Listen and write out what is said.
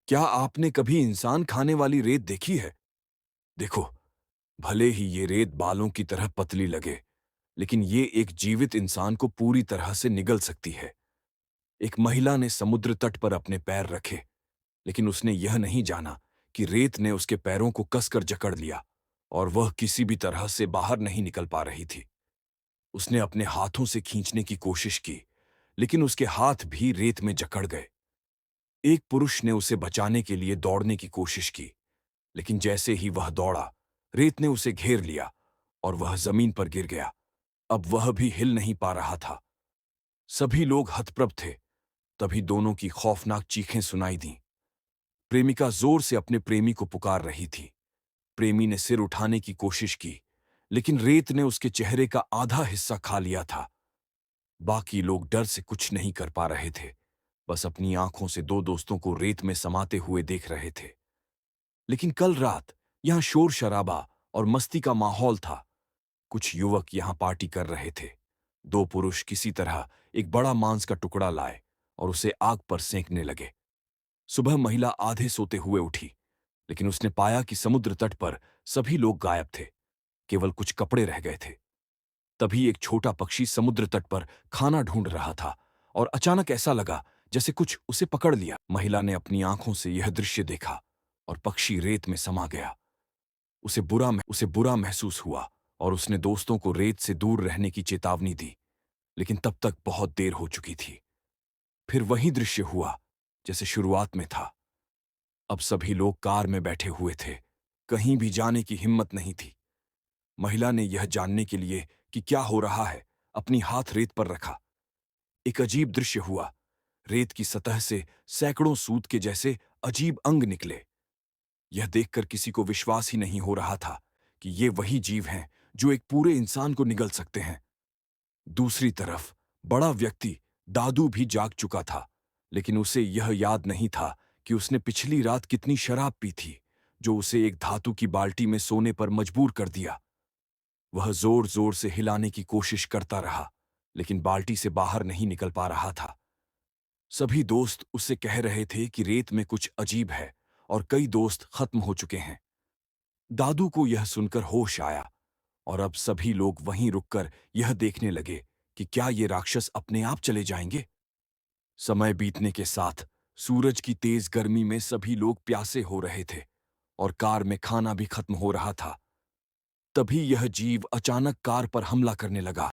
क्या आपने कभी इंसान खाने वाली रेत देखी है? देखो, भले ही ये रेत बालों की तरह पतली लगे, लेकिन ये एक जीवित इंसान को पूरी तरह से निगल सकती है। एक महिला ने समुद्र तट पर अपने पैर रखे, लेकिन उसने यह नहीं जाना कि रेत ने उसके पैरों को कसकर जकड़ लिया और वह किसी भी तरह से बाहर नहीं निकल पा रही थी। उसने अपने हाथों से खींचने की कोशिश की, लेकिन उसके हाथ भी रेत में जकड़ गए। एक पुरुष ने उसे बचाने के लिए दौड़ने की कोशिश की, लेकिन जैसे ही वह दौड़ा, रेत ने उसे घेर लिया और वह जमीन पर गिर गया। अब वह भी हिल नहीं पा रहा था। सभी लोग हतप्रभ थे। तभी दोनों की खौफनाक चीखें सुनाई दीं। प्रेमिका जोर से अपने प्रेमी को पुकार रही थी। प्रेमी ने सिर उठाने की कोशिश की, लेकिन रेत ने उसके चेहरे का आधा हिस्सा खा लिया था। बाकी लोग डर से कुछ नहीं कर पा रहे थे, बस अपनी आंखों से दो दोस्तों को रेत में समाते हुए देख रहे थे। लेकिन कल रात यहां शोर शराबा और मस्ती का माहौल था। कुछ युवक यहां पार्टी कर रहे थे। दो पुरुष किसी तरह एक बड़ा मांस का टुकड़ा लाए और उसे आग पर सेंकने लगे। सुबह महिला आधे सोते हुए उठी, लेकिन उसने पाया कि समुद्र तट पर सभी लोग गायब थे। केवल कुछ कपड़े रह गए थे। तभी एक छोटा पक्षी समुद्र तट पर खाना ढूंढ रहा था और अचानक ऐसा लगा जैसे कुछ उसे पकड़ लिया। महिला ने अपनी आंखों से यह दृश्य देखा और पक्षी रेत में समा गया। उसे बुरा महसूस हुआ और उसने दोस्तों को रेत से दूर रहने की चेतावनी दी, लेकिन तब तक बहुत देर हो चुकी थी। फिर वही दृश्य हुआ जैसे शुरुआत में था। अब सभी लोग कार में बैठे हुए थे। कहीं भी जाने की हिम्मत नहीं थी। महिला ने यह जानने के लिए कि क्या हो रहा है, अपनी हाथ रेत पर रखा। एक अजीब दृश्य हुआ। रेत की सतह से सैकड़ों सूत के जैसे अजीब अंग निकले। यह देखकर किसी को विश्वास ही नहीं हो रहा था कि ये वही जीव हैं जो एक पूरे इंसान को निगल सकते हैं। दूसरी तरफ बड़ा व्यक्ति दादू भी जाग चुका था, लेकिन उसे यह याद नहीं था कि उसने पिछली रात कितनी शराब पी थी, जो उसे एक धातु की बाल्टी में सोने पर मजबूर कर दिया। वह जोर जोर से हिलाने की कोशिश करता रहा, लेकिन बाल्टी से बाहर नहीं निकल पा रहा था। सभी दोस्त उससे कह रहे थे कि रेत में कुछ अजीब है और कई दोस्त खत्म हो चुके हैं। दादू को यह सुनकर होश आया और अब सभी लोग वहीं रुककर यह देखने लगे कि क्या ये राक्षस अपने आप चले जाएंगे। समय बीतने के साथ सूरज की तेज गर्मी में सभी लोग प्यासे हो रहे थे और कार में खाना भी खत्म हो रहा था। तभी यह जीव अचानक कार पर हमला करने लगा।